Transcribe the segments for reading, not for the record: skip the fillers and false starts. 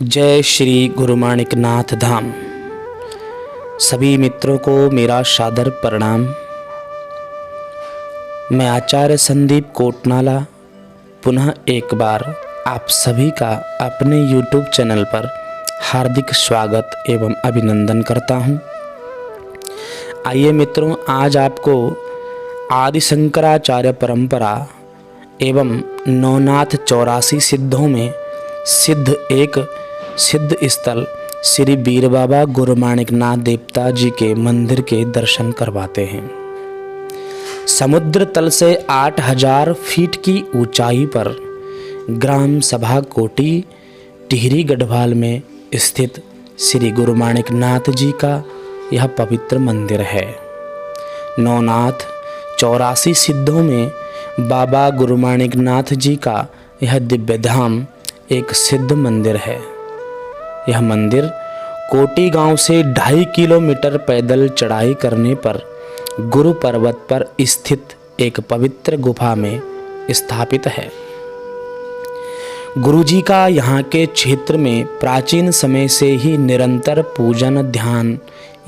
जय श्री गुरु माणिकनाथ धाम। सभी मित्रों को मेरा सादर प्रणाम। मैं आचार्य संदीप कोटनाला पुनः एक बार आप सभी का अपने YouTube चैनल पर हार्दिक स्वागत एवं अभिनंदन करता हूं। आइए मित्रों, आज आपको आदि शंकराचार्य परंपरा एवं नवनाथ 84 सिद्धों में एक सिद्ध स्थल श्री बीर बाबा गुरु माणिकनाथ देवता जी के मंदिर के दर्शन करवाते हैं। समुद्र तल से 8000 फीट की ऊंचाई पर ग्राम सभा कोटी टिहरी गढ़वाल में स्थित श्री गुरु माणिकनाथ जी का यह पवित्र मंदिर है। नवनाथ 84 सिद्धों में बाबा गुरु माणिकनाथ जी का यह दिव्य धाम एक सिद्ध मंदिर है। यह मंदिर कोटी गांव से 2.5 किलोमीटर पैदल चढ़ाई करने पर गुरु पर्वत पर स्थित एक पवित्र गुफा में स्थापित है। गुरु जी का यहाँ के क्षेत्र में प्राचीन समय से ही निरंतर पूजन, ध्यान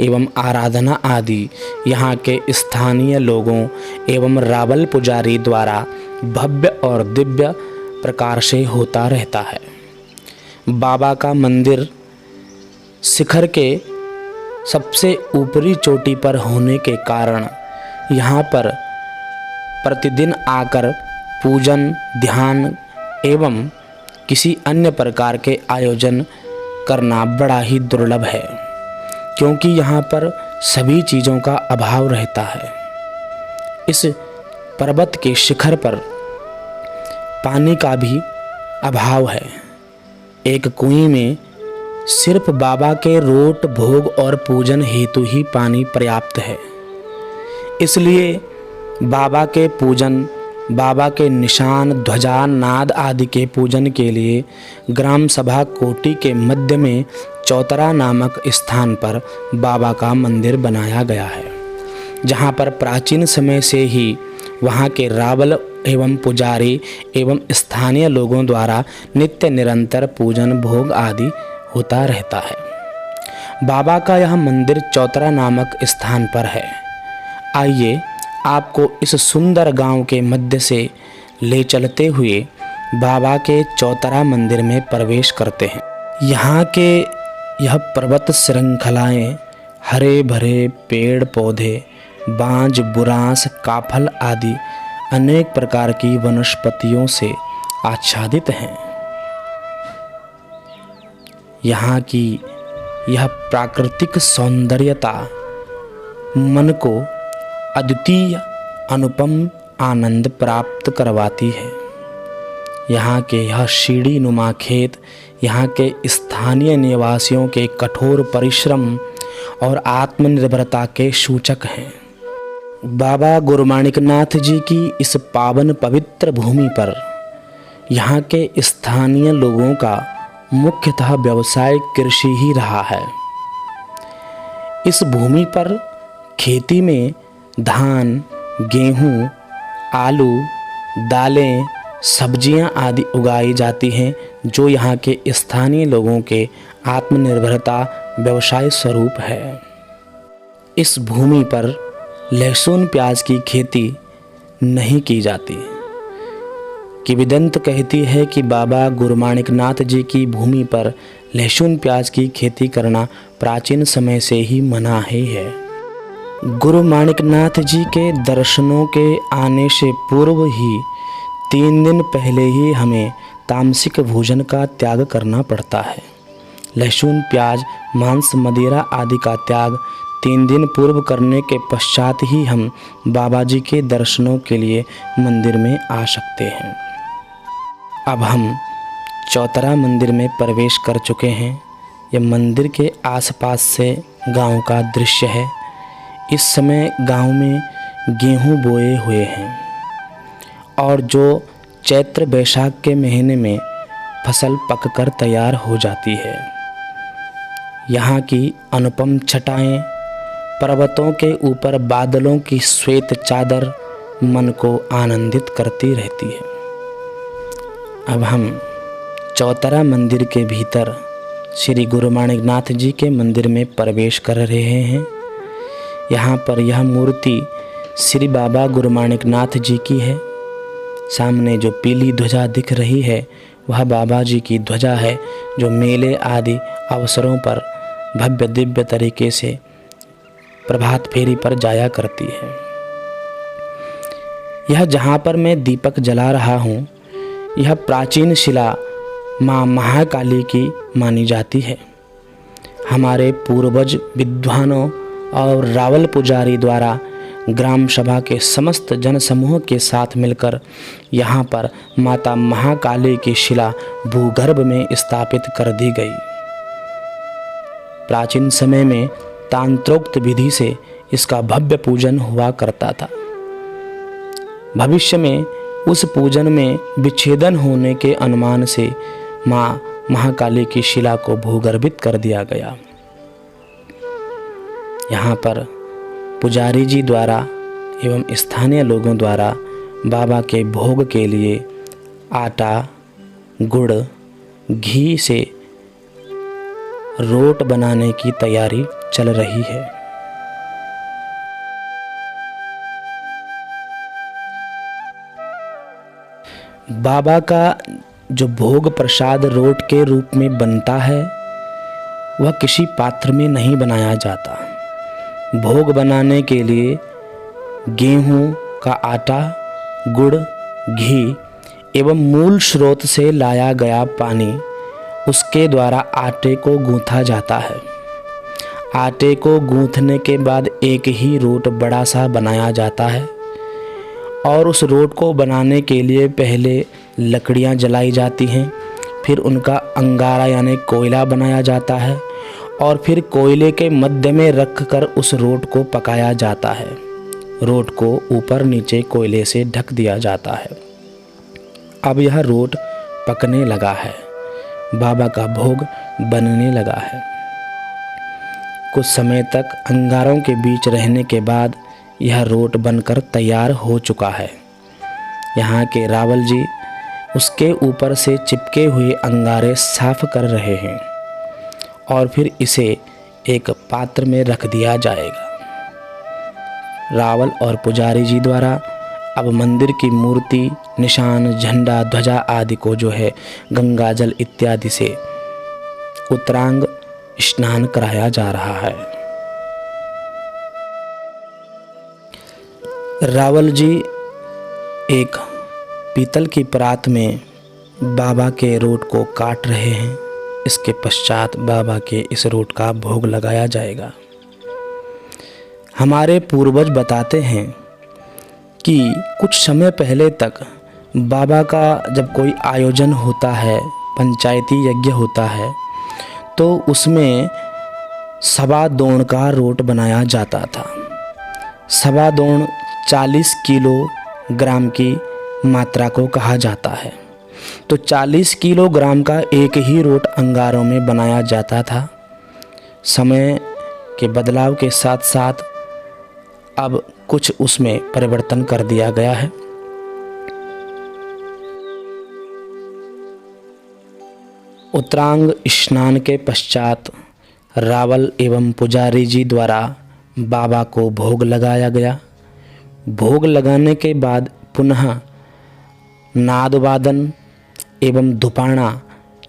एवं आराधना आदि यहाँ के स्थानीय लोगों एवं रावल पुजारी द्वारा भव्य और दिव्य प्रकार से होता रहता है। बाबा का मंदिर शिखर के सबसे ऊपरी चोटी पर होने के कारण यहाँ पर प्रतिदिन आकर पूजन, ध्यान एवं किसी अन्य प्रकार के आयोजन करना बड़ा ही दुर्लभ है, क्योंकि यहाँ पर सभी चीज़ों का अभाव रहता है। इस पर्वत के शिखर पर पानी का भी अभाव है। एक कुएं में सिर्फ बाबा के रोट, भोग और पूजन हेतु ही पानी पर्याप्त है। इसलिए बाबा के पूजन, बाबा के निशान, ध्वजा, नाद आदि के पूजन के लिए ग्राम सभा कोटी के मध्य में चौतरा नामक स्थान पर बाबा का मंदिर बनाया गया है, जहाँ पर प्राचीन समय से ही वहाँ के रावल एवं पुजारी एवं स्थानीय लोगों द्वारा नित्य निरंतर पूजन, भोग आदि होता रहता है। बाबा का यह मंदिर चौतरा नामक स्थान पर है। आइए आपको इस सुंदर गांव के मध्य से ले चलते हुए बाबा के चौतरा मंदिर में प्रवेश करते हैं। यहाँ के यह पर्वत श्रृंखलाएं हरे भरे पेड़ पौधे, बांज, बुरांस, काफल आदि अनेक प्रकार की वनस्पतियों से आच्छादित हैं। यहाँ की यह प्राकृतिक सौंदर्यता मन को अद्वितीय अनुपम आनंद प्राप्त करवाती है। यहाँ के यह सीढ़ी नुमा खेत यहाँ के स्थानीय निवासियों के कठोर परिश्रम और आत्मनिर्भरता के सूचक हैं। बाबा गुरु माणिकनाथ जी की इस पावन पवित्र भूमि पर यहाँ के स्थानीय लोगों का मुख्यतः व्यवसाय कृषि ही रहा है। इस भूमि पर खेती में धान, गेहूँ, आलू, दालें, सब्जियां आदि उगाई जाती हैं, जो यहाँ के स्थानीय लोगों के आत्मनिर्भरता व्यवसाय स्वरूप है। इस भूमि पर लहसुन प्याज की खेती नहीं की जाती। किंवदंत कहती है कि बाबा गुरु माणिकनाथ जी की भूमि पर लहसुन प्याज की खेती करना प्राचीन समय से ही मना ही है। गुरु माणिकनाथ जी के दर्शनों के आने से पूर्व ही 3 दिन पहले ही हमें तामसिक भोजन का त्याग करना पड़ता है। लहसुन प्याज, मांस, मदिरा आदि का त्याग 3 दिन पूर्व करने के पश्चात ही हम बाबा जी के दर्शनों के लिए मंदिर में आ सकते हैं। अब हम चौतरा मंदिर में प्रवेश कर चुके हैं। यह मंदिर के आसपास से गांव का दृश्य है। इस समय गांव में गेहूं बोए हुए हैं और जो चैत्र बैसाख के महीने में फसल पककर तैयार हो जाती है। यहाँ की अनुपम छटाएं, पर्वतों के ऊपर बादलों की श्वेत चादर मन को आनंदित करती रहती है। अब हम चौतरा मंदिर के भीतर श्री गुरु माणिक नाथ जी के मंदिर में प्रवेश कर रहे हैं। यहाँ पर यह मूर्ति श्री बाबा गुरु माणिक नाथ जी की है। सामने जो पीली ध्वजा दिख रही है वह बाबा जी की ध्वजा है, जो मेले आदि अवसरों पर भव्य दिव्य तरीके से प्रभात फेरी पर जाया करती है। यह जहाँ पर मैं दीपक जला रहा हूँ, यह प्राचीन शिला माँ महाकाली की मानी जाती है। हमारे पूर्वज विद्वानों और रावल पुजारी द्वारा ग्राम सभा के समस्त जन समूह के साथ मिलकर यहाँ पर माता महाकाली की शिला भूगर्भ में स्थापित कर दी गई। प्राचीन समय में तांत्रोक्त विधि से इसका भव्य पूजन हुआ करता था। भविष्य में उस पूजन में विच्छेदन होने के अनुमान से माँ महाकाली की शिला को भूगर्भित कर दिया गया। यहाँ पर पुजारी जी द्वारा एवं स्थानीय लोगों द्वारा बाबा के भोग के लिए आटा, गुड़, घी से रोट बनाने की तैयारी चल रही है। बाबा का जो भोग प्रसाद रोट के रूप में बनता है वह किसी पात्र में नहीं बनाया जाता। भोग बनाने के लिए गेहूं का आटा, गुड़, घी एवं मूल स्रोत से लाया गया पानी, उसके द्वारा आटे को गूंथा जाता है। आटे को गूंथने के बाद एक ही रोट बड़ा सा बनाया जाता है और उस रोट को बनाने के लिए पहले लकड़ियां जलाई जाती हैं, फिर उनका अंगारा यानी कोयला बनाया जाता है और फिर कोयले के मध्य में रखकर उस रोट को पकाया जाता है। रोट को ऊपर नीचे कोयले से ढक दिया जाता है। अब यह रोट पकने लगा है, बाबा का भोग बनने लगा है। कुछ समय तक अंगारों के बीच रहने के बाद यह रोट बनकर तैयार हो चुका है। यहाँ के रावल जी उसके ऊपर से चिपके हुए अंगारे साफ कर रहे हैं और फिर इसे एक पात्र में रख दिया जाएगा। रावल और पुजारी जी द्वारा अब मंदिर की मूर्ति, निशान, झंडा, ध्वजा आदि को जो है गंगा जल इत्यादि से उत्तरांग स्नान कराया जा रहा है। रावल जी एक पीतल की परात में बाबा के रोट को काट रहे हैं। इसके पश्चात बाबा के इस रोट का भोग लगाया जाएगा। हमारे पूर्वज बताते हैं कि कुछ समय पहले तक बाबा का जब कोई आयोजन होता है, पंचायती यज्ञ होता है, तो उसमें सवा दोण का रोट बनाया जाता था। सवा दोण 40 किलोग्राम की मात्रा को कहा जाता है। तो 40 किलोग्राम का एक ही रोट अंगारों में बनाया जाता था। समय के बदलाव के साथ साथ अब कुछ उसमें परिवर्तन कर दिया गया है। उत्तरांग स्नान के पश्चात रावल एवं पुजारी जी द्वारा बाबा को भोग लगाया गया। भोग लगाने के बाद पुनः नाद वादन एवं धुपाना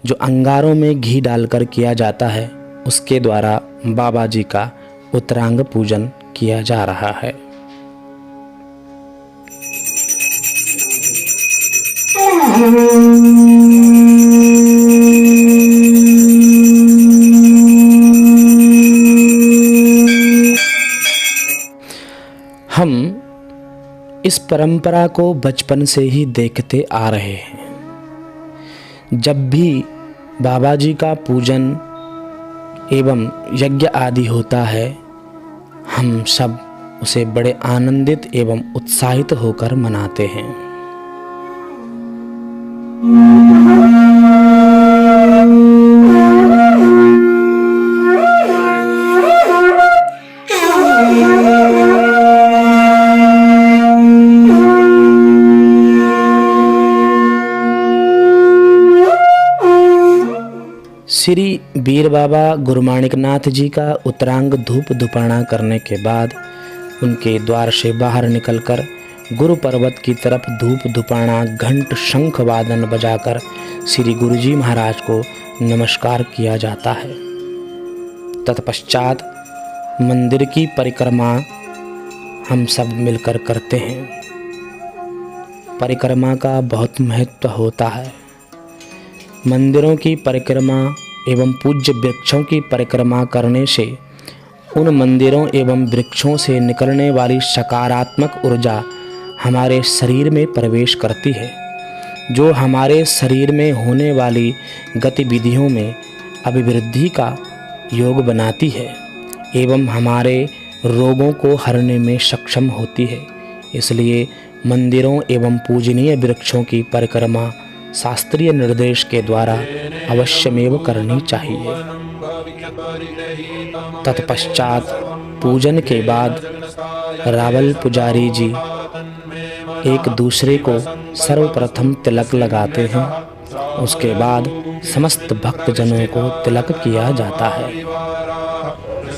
जो अंगारों में घी डालकर किया जाता है, उसके द्वारा बाबा जी का उत्तरांग पूजन किया जा रहा है। हम इस परंपरा को बचपन से ही देखते आ रहे हैं। जब भी बाबा जी का पूजन एवं यज्ञ आदि होता है, हम सब उसे बड़े आनंदित एवं उत्साहित होकर मनाते हैं। श्री बीर बाबा गुरु माणिकनाथ जी का उत्तरांग धूप धुपाना करने के बाद उनके द्वार से बाहर निकलकर गुरु पर्वत की तरफ धूप धुपाना घंट शंख वादन बजाकर श्री गुरुजी महाराज को नमस्कार किया जाता है। तत्पश्चात मंदिर की परिक्रमा हम सब मिलकर करते हैं। परिक्रमा का बहुत महत्व होता है। मंदिरों की परिक्रमा एवं पूज्य वृक्षों की परिक्रमा करने से उन मंदिरों एवं वृक्षों से निकलने वाली सकारात्मक ऊर्जा हमारे शरीर में प्रवेश करती है, जो हमारे शरीर में होने वाली गतिविधियों में अभिवृद्धि का योग बनाती है एवं हमारे रोगों को हरने में सक्षम होती है। इसलिए मंदिरों एवं पूजनीय वृक्षों की परिक्रमा शास्त्रीय निर्देश के द्वारा अवश्यमेव करनी चाहिए। तत्पश्चात पूजन के बाद रावल पुजारी जी एक दूसरे को सर्वप्रथम तिलक लगाते हैं। उसके बाद समस्त भक्तजनों को तिलक किया जाता है।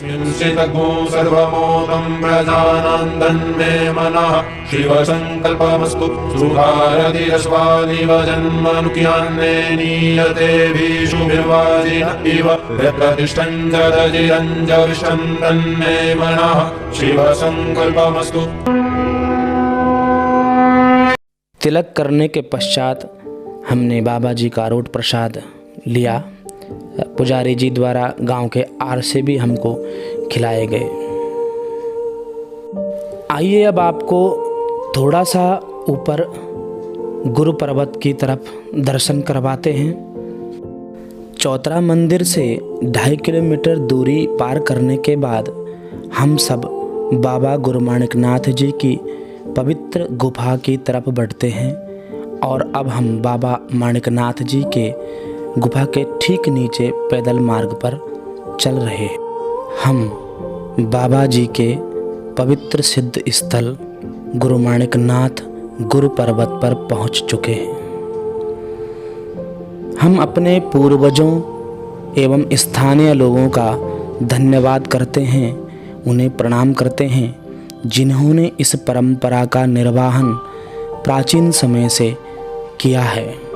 सर्वमोदं प्रजानन्दन् मे मनः शिवसङ्कल्पमस्तु सुभारतिरस्वादिव जन्मनुक्यान्ने नीयते भीषुभिर्वाजिन इव प्रतिष्ठं जदजिरञ्जविष्टं तन्मे मनः शिवसङ्कल्पमस्तु। तिलक करने के पश्चात हमने बाबा जी का रोट प्रसाद लिया। पुजारी जी द्वारा गांव के आर से भी हमको खिलाए गए। आइए अब आपको थोड़ा सा ऊपर गुरु पर्वत की तरफ दर्शन करवाते हैं। चौतरा मंदिर से 2.5 किलोमीटर दूरी पार करने के बाद हम सब बाबा गुरु माणिकनाथ जी की पवित्र गुफा की तरफ बढ़ते हैं और अब हम बाबा माणिकनाथ जी के गुफा के ठीक नीचे पैदल मार्ग पर चल रहे हैं। हम बाबा जी के पवित्र सिद्ध स्थल गुरु माणिकनाथ गुरु पर्वत पर पहुंच चुके हैं। हम अपने पूर्वजों एवं स्थानीय लोगों का धन्यवाद करते हैं, उन्हें प्रणाम करते हैं, जिन्होंने इस परंपरा का निर्वहन प्राचीन समय से किया है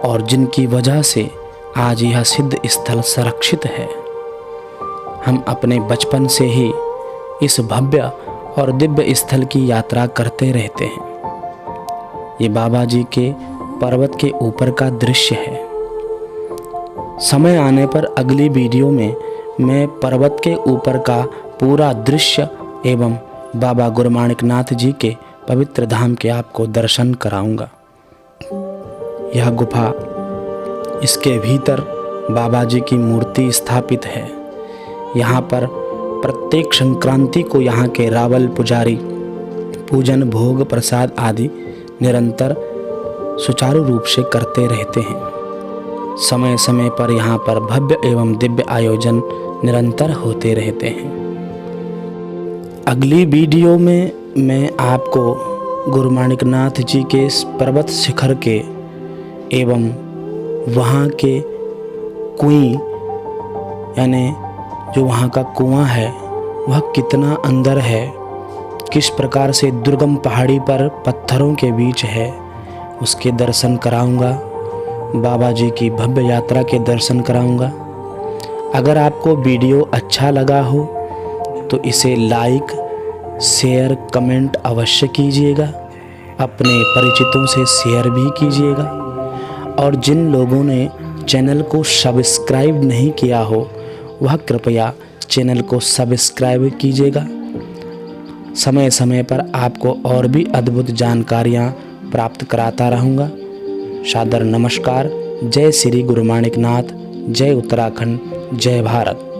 और जिनकी वजह से आज यह सिद्ध स्थल संरक्षित है। हम अपने बचपन से ही इस भव्य और दिव्य स्थल की यात्रा करते रहते हैं। ये बाबा जी के पर्वत के ऊपर का दृश्य है। समय आने पर अगली वीडियो में मैं पर्वत के ऊपर का पूरा दृश्य एवं बाबा गुरु माणिकनाथ जी के पवित्र धाम के आपको दर्शन कराऊंगा। यह गुफा, इसके भीतर बाबा जी की मूर्ति स्थापित है। यहाँ पर प्रत्येक संक्रांति को यहाँ के रावल पुजारी पूजन भोग प्रसाद आदि निरंतर सुचारू रूप से करते रहते हैं। समय समय पर यहाँ पर भव्य एवं दिव्य आयोजन निरंतर होते रहते हैं। अगली वीडियो में मैं आपको गुरु माणिकनाथ जी के पर्वत शिखर के एवं वहाँ के कुएं यानी जो वहाँ का कुआं है वह कितना अंदर है, किस प्रकार से दुर्गम पहाड़ी पर पत्थरों के बीच है, उसके दर्शन कराऊंगा। बाबा जी की भव्य यात्रा के दर्शन कराऊंगा। अगर आपको वीडियो अच्छा लगा हो तो इसे लाइक शेयर कमेंट अवश्य कीजिएगा, अपने परिचितों से शेयर भी कीजिएगा और जिन लोगों ने चैनल को सब्सक्राइब नहीं किया हो वह कृपया चैनल को सब्सक्राइब कीजिएगा। समय समय पर आपको और भी अद्भुत जानकारियाँ प्राप्त कराता रहूँगा। सादर नमस्कार। जय श्री गुरु माणिकनाथ, जय उत्तराखंड, जय भारत।